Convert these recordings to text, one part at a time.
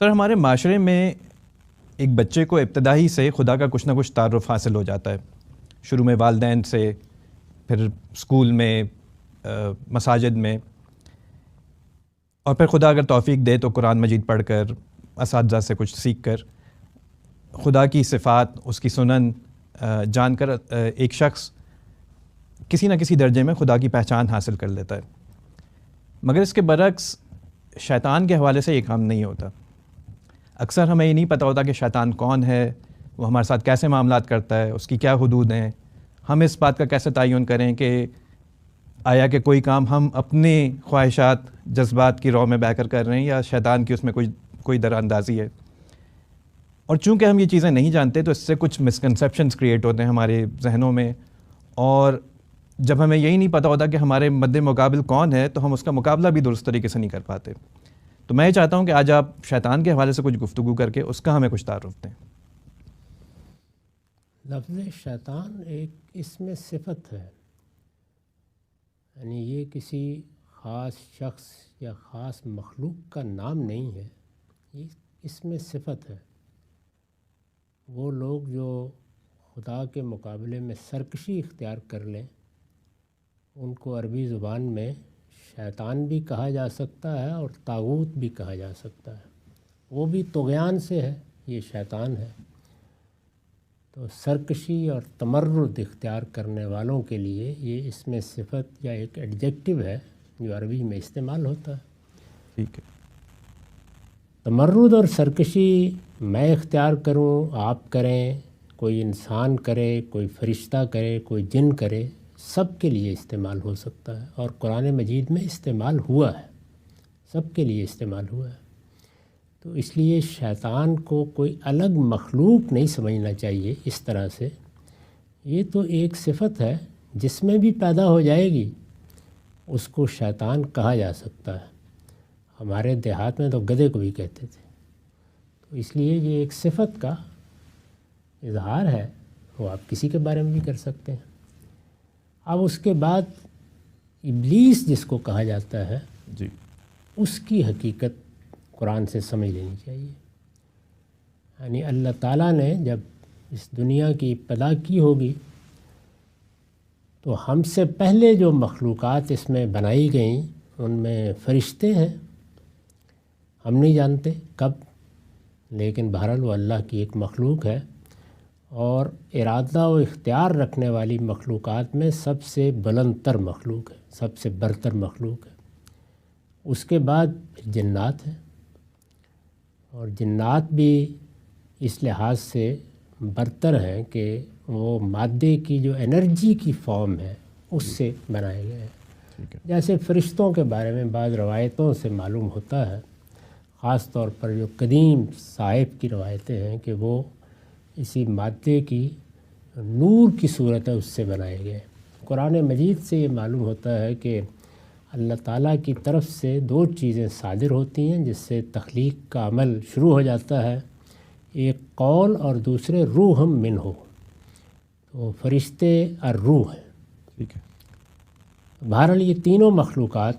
سر ہمارے معاشرے میں ایک بچے کو ابتدائی سے خدا کا کچھ نہ کچھ تعارف حاصل ہو جاتا ہے، شروع میں والدین سے، پھر اسکول میں، مساجد میں، اور پھر خدا اگر توفیق دے تو قرآن مجید پڑھ کر، اساتذہ سے کچھ سیکھ کر، خدا کی صفات، اس کی سنن جان کر ایک شخص کسی نہ کسی درجے میں خدا کی پہچان حاصل کر لیتا ہے۔ مگر اس کے برعکس شیطان کے حوالے سے یہ کام نہیں ہوتا۔ اکثر ہمیں یہ نہیں پتہ ہوتا کہ شیطان کون ہے، وہ ہمارے ساتھ کیسے معاملات کرتا ہے، اس کی کیا حدود ہیں۔ ہم اس بات کا کیسے تعین کریں کہ آیا کہ کوئی کام ہم اپنے خواہشات، جذبات کی رو میں بہہ کر کر رہے ہیں یا شیطان کی اس میں کوئی در اندازی ہے۔ اور چونکہ ہم یہ چیزیں نہیں جانتے تو اس سے کچھ مسکنسیپشنز کریٹ ہوتے ہیں ہمارے ذہنوں میں، اور جب ہمیں یہی نہیں پتہ ہوتا کہ ہمارے مد مقابل کون ہے تو ہم اس کا مقابلہ بھی درست طریقے سے نہیں کر پاتے۔ تو میں یہ چاہتا ہوں کہ آج آپ شیطان کے حوالے سے کچھ گفتگو کر کے اس کا ہمیں کچھ تعارف دیں۔ لفظ شیطان ایک اسم صفت ہے، یعنی یہ کسی خاص شخص یا خاص مخلوق کا نام نہیں ہے، یہ اسم صفت ہے۔ وہ لوگ جو خدا کے مقابلے میں سرکشی اختیار کر لیں ان کو عربی زبان میں شیطان بھی کہا جا سکتا ہے اور طاغوت بھی کہا جا سکتا ہے۔ وہ بھی طغیان سے ہے، یہ شیطان ہے۔ تو سرکشی اور تمرد اختیار کرنے والوں کے لیے یہ اسم صفت یا ایک ایڈجیکٹو ہے جو عربی میں استعمال ہوتا ہے۔ ٹھیک ہے۔ تمرد اور سرکشی میں اختیار کروں، آپ کریں، کوئی انسان کرے، کوئی فرشتہ کرے، کوئی جن کرے، سب کے لیے استعمال ہو سکتا ہے، اور قرآن مجید میں استعمال ہوا ہے، سب کے لیے استعمال ہوا ہے۔ تو اس لیے شیطان کو کوئی الگ مخلوق نہیں سمجھنا چاہیے اس طرح سے۔ یہ تو ایک صفت ہے جس میں بھی پیدا ہو جائے گی اس کو شیطان کہا جا سکتا ہے۔ ہمارے دیہات میں تو گدھے کو بھی کہتے تھے۔ تو اس لیے یہ ایک صفت کا اظہار ہے، وہ آپ کسی کے بارے میں بھی کر سکتے ہیں۔ اب اس کے بعد ابلیس جس کو کہا جاتا ہے، جی، اس کی حقیقت قرآن سے سمجھ لینی چاہیے۔ یعنی اللہ تعالیٰ نے جب اس دنیا کی ابتدا کی ہوگی تو ہم سے پہلے جو مخلوقات اس میں بنائی گئیں ان میں فرشتے ہیں، ہم نہیں جانتے کب، لیکن بہرحال وہ اللہ کی ایک مخلوق ہے، اور ارادہ و اختیار رکھنے والی مخلوقات میں سب سے بلند تر مخلوق ہے، سب سے برتر مخلوق ہے۔ اس کے بعد جنات ہیں، اور جنات بھی اس لحاظ سے برتر ہیں کہ وہ مادے کی جو انرجی کی فارم ہے اس سے بنائے گئے ہیں۔ جیسے فرشتوں کے بارے میں بعض روایتوں سے معلوم ہوتا ہے، خاص طور پر جو قدیم صحائف کی روایتیں ہیں، کہ وہ اسی مادے کی نور کی صورت ہے اس سے بنائے گئے۔ قرآن مجید سے یہ معلوم ہوتا ہے کہ اللہ تعالیٰ کی طرف سے دو چیزیں صادر ہوتی ہیں جس سے تخلیق کا عمل شروع ہو جاتا ہے، ایک قول اور دوسرے روح منہ۔ تو فرشتے اور روح ہیں۔ ٹھیک ہے۔ بہرحال یہ تینوں مخلوقات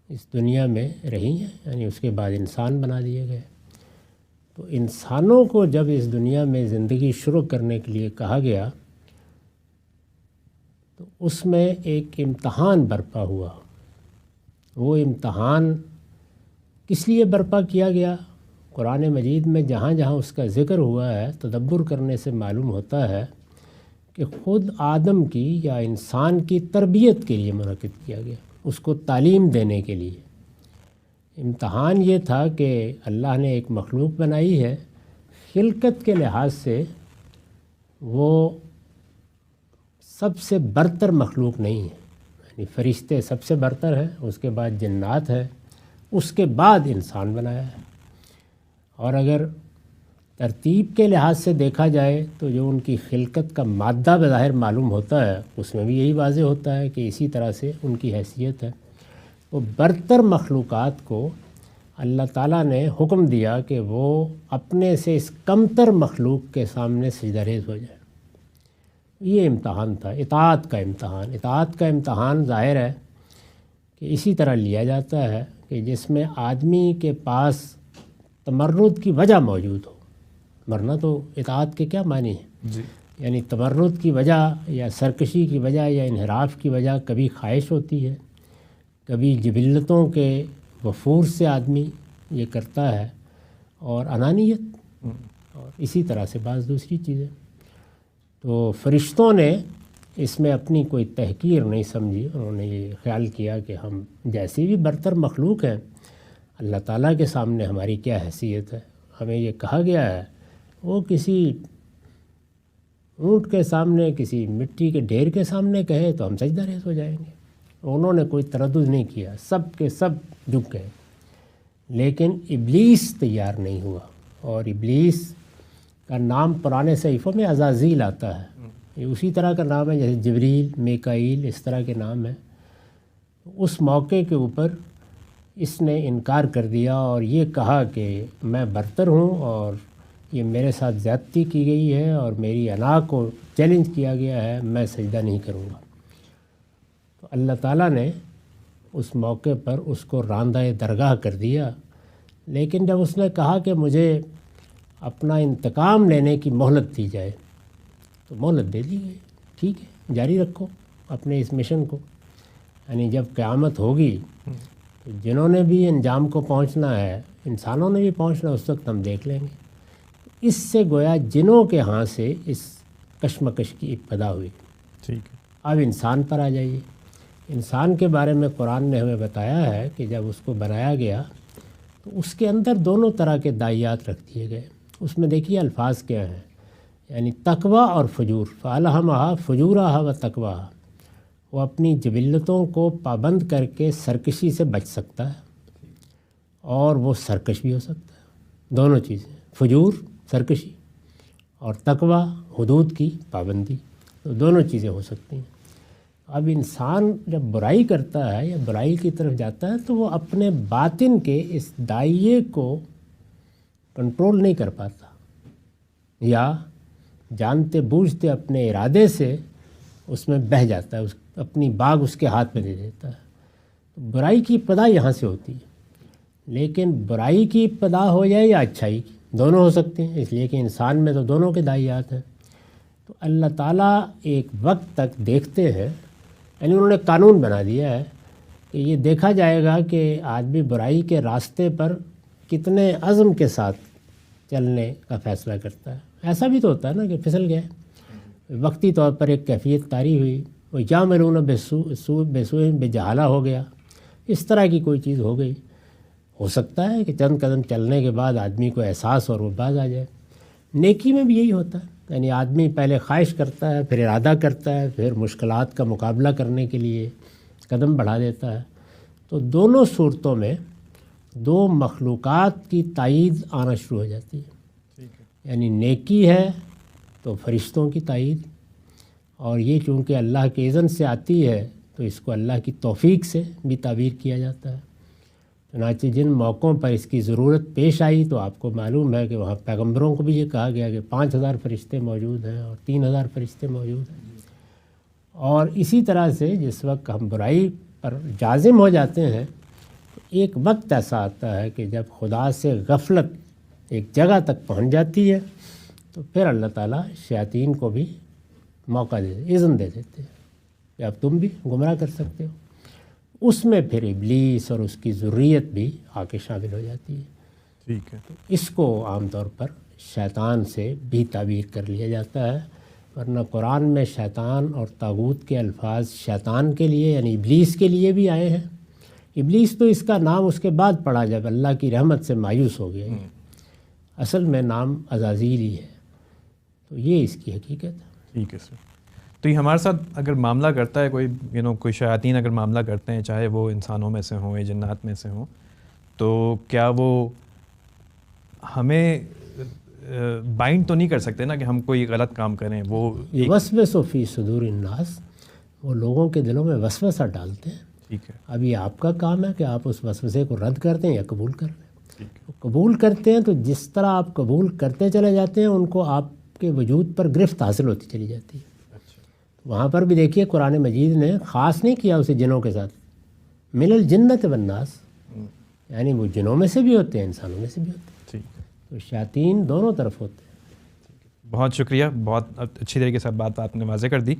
اس دنیا میں رہی ہیں، یعنی اس کے بعد انسان بنا دیے گئے۔ تو انسانوں کو جب اس دنیا میں زندگی شروع کرنے کے لیے کہا گیا تو اس میں ایک امتحان برپا ہوا۔ وہ امتحان کس لیے برپا کیا گیا؟ قرآن مجید میں جہاں جہاں اس کا ذکر ہوا ہے، تدبر کرنے سے معلوم ہوتا ہے کہ خود آدم کی یا انسان کی تربیت کے لیے منعقد کیا گیا، اس کو تعلیم دینے کے لیے۔ امتحان یہ تھا کہ اللہ نے ایک مخلوق بنائی ہے، خلقت کے لحاظ سے وہ سب سے برتر مخلوق نہیں ہے، یعنی فرشتے سب سے برتر ہیں، اس کے بعد جنات ہے، اس کے بعد انسان بنایا ہے۔ اور اگر ترتیب کے لحاظ سے دیکھا جائے تو جو ان کی خلقت کا مادہ بظاہر معلوم ہوتا ہے اس میں بھی یہی واضح ہوتا ہے کہ اسی طرح سے ان کی حیثیت ہے۔ وہ برتر مخلوقات کو اللہ تعالیٰ نے حکم دیا کہ وہ اپنے سے اس کمتر مخلوق کے سامنے سجدہ ریز ہو جائے۔ یہ امتحان تھا، اطاعت کا امتحان۔ اطاعت کا امتحان ظاہر ہے کہ اسی طرح لیا جاتا ہے کہ جس میں آدمی کے پاس تمرد کی وجہ موجود ہو، ورنہ تو اطاعت کے کیا معنی ہیں؟ جی یعنی تمرد کی وجہ یا سرکشی کی وجہ یا انحراف کی وجہ کبھی خواہش ہوتی ہے، کبھی جبلتوں کے وفور سے آدمی یہ کرتا ہے، اور انانیت، اور اسی طرح سے بعض دوسری چیزیں۔ تو فرشتوں نے اس میں اپنی کوئی تحقیر نہیں سمجھی، انہوں نے یہ خیال کیا کہ ہم جیسی بھی برتر مخلوق ہیں، اللہ تعالیٰ کے سامنے ہماری کیا حیثیت ہے۔ ہمیں یہ کہا گیا ہے وہ کسی اونٹ کے سامنے، کسی مٹی کے ڈھیر کے سامنے کہے تو ہم سجدہ ریز ہو جائیں گے۔ انہوں نے کوئی تردد نہیں کیا، سب کے سب جھک گئے، لیکن ابلیس تیار نہیں ہوا، اور ابلیس کا نام پرانے صحیفوں میں عزازیل آتا ہے، یہ اسی طرح کا نام ہے جیسے جبریل، میکائیل، اس طرح کے نام ہیں۔ اس موقع کے اوپر اس نے انکار کر دیا اور یہ کہا کہ میں برتر ہوں اور یہ میرے ساتھ زیادتی کی گئی ہے اور میری انا کو چیلنج کیا گیا ہے، میں سجدہ نہیں کروں گا۔ تو اللہ تعالیٰ نے اس موقع پر اس کو راندہ درگاہ کر دیا، لیکن جب اس نے کہا کہ مجھے اپنا انتقام لینے کی مہلت دی جائے تو مہلت دے دی گئی، ٹھیک ہے جاری رکھو اپنے اس مشن کو، یعنی جب قیامت ہوگی تو جنہوں نے بھی انجام کو پہنچنا ہے، انسانوں نے بھی پہنچنا، اس وقت ہم دیکھ لیں گے۔ اس سے گویا جنوں کے ہاں سے اس کشمکش کی ابتدا ہوئی۔ ٹھیک ہے، اب انسان پر آ جائیے۔ انسان کے بارے میں قرآن نے ہمیں بتایا ہے کہ جب اس کو بنایا گیا تو اس کے اندر دونوں طرح کے داعیات رکھ دیے گئے۔ اس میں دیکھیے الفاظ کیا ہیں، یعنی تقویٰ اور فجور، فَأَلْهَمَهَا فُجُورَهَا وَتَقْوَاهَا، وہ اپنی جبلتوں کو پابند کر کے سرکشی سے بچ سکتا ہے اور وہ سرکش بھی ہو سکتا ہے، دونوں چیزیں، فجور سرکشی اور تقویٰ حدود کی پابندی، تو دونوں چیزیں ہو سکتی ہیں۔ اب انسان جب برائی کرتا ہے یا برائی کی طرف جاتا ہے تو وہ اپنے باطن کے اس دائیے کو کنٹرول نہیں کر پاتا، یا جانتے بوجھتے اپنے ارادے سے اس میں بہہ جاتا ہے، اپنی باغ اس کے ہاتھ میں دے دیتا ہے۔ برائی کی ابتدا یہاں سے ہوتی ہے، لیکن برائی کی ابتدا ہو جائے یا اچھائی کی، دونوں ہو سکتے ہیں، اس لیے کہ انسان میں تو دونوں کے داعیات ہیں۔ تو اللہ تعالیٰ ایک وقت تک دیکھتے ہیں، یعنی انہوں نے قانون بنا دیا ہے کہ یہ دیکھا جائے گا کہ آدمی برائی کے راستے پر کتنے عزم کے ساتھ چلنے کا فیصلہ کرتا ہے۔ ایسا بھی تو ہوتا ہے نا کہ پھسل گئے، وقتی طور پر ایک کیفیت طاری ہوئی، وہ یعملون بسوء بجہالہ ہو گیا، اس طرح کی کوئی چیز ہو گئی۔ ہو سکتا ہے کہ چند قدم چلنے کے بعد آدمی کو احساس اور وہ باز آ جائے۔ نیکی میں بھی یہی ہوتا ہے، یعنی آدمی پہلے خواہش کرتا ہے، پھر ارادہ کرتا ہے، پھر مشکلات کا مقابلہ کرنے کے لیے قدم بڑھا دیتا ہے۔ تو دونوں صورتوں میں دو مخلوقات کی تائید آنا شروع ہو جاتی ہے، یعنی نیکی ہے تو فرشتوں کی تائید، اور یہ چونکہ اللہ کے اذن سے آتی ہے تو اس کو اللہ کی توفیق سے بھی تعبیر کیا جاتا ہے۔ چنانچہ جن موقعوں پر اس کی ضرورت پیش آئی تو آپ کو معلوم ہے کہ وہاں پیغمبروں کو بھی یہ کہا گیا کہ 5000 فرشتے موجود ہیں اور 3000 فرشتے موجود ہیں۔ اور اسی طرح سے جس وقت ہم برائی پر جازم ہو جاتے ہیں تو ایک وقت ایسا آتا ہے کہ جب خدا سے غفلت ایک جگہ تک پہنچ جاتی ہے تو پھر اللہ تعالیٰ شیاطین کو بھی موقع اذن دے دیتے ہیں کہ اب تم بھی گمراہ کر سکتے ہو۔ اس میں پھر ابلیس اور اس کی ذریت بھی آ کے شامل ہو جاتی ہے۔ ٹھیک ہے، اس کو عام طور پر شیطان سے بھی تعبیر کر لیا جاتا ہے، ورنہ قرآن میں شیطان اور طاغوت کے الفاظ شیطان کے لیے یعنی ابلیس کے لیے بھی آئے ہیں۔ ابلیس تو اس کا نام اس کے بعد پڑا جب اللہ کی رحمت سے مایوس ہو گیا، اصل میں نام عزازیل ہی ہے۔ تو یہ اس کی حقیقت ہے۔ ٹھیک ہے سر۔ تو یہ ہمارے ساتھ اگر معاملہ کرتا ہے کوئی کوئی شیاطین اگر معاملہ کرتے ہیں، چاہے وہ انسانوں میں سے ہوں یا جنات میں سے ہوں، تو کیا وہ ہمیں بائنڈ تو نہیں کر سکتے نا کہ ہم کوئی غلط کام کریں؟ وہ وسوس فی صدور الناس، وہ لوگوں کے دلوں میں وسوسہ ڈالتے ہیں۔ ٹھیک ہے، اب یہ آپ کا کام ہے کہ آپ اس وسوسے کو رد کر دیں یا قبول کر لیں۔ قبول کرتے ہیں تو جس طرح آپ قبول کرتے چلے جاتے ہیں ان کو آپ کے وجود پر گرفت حاصل ہوتی چلی جاتی ہے۔ وہاں پر بھی دیکھیے قرآن مجید نے خاص نہیں کیا اسے جنوں کے ساتھ، من الجنت والناس، یعنی وہ جنوں میں سے بھی ہوتے ہیں، انسانوں میں سے بھی ہوتے ہیں۔ ٹھیک. تو شیاطین دونوں طرف ہوتے ہیں. بہت شکریہ, بہت اچھی طریقے سے بات آپ نے واضح کر دی.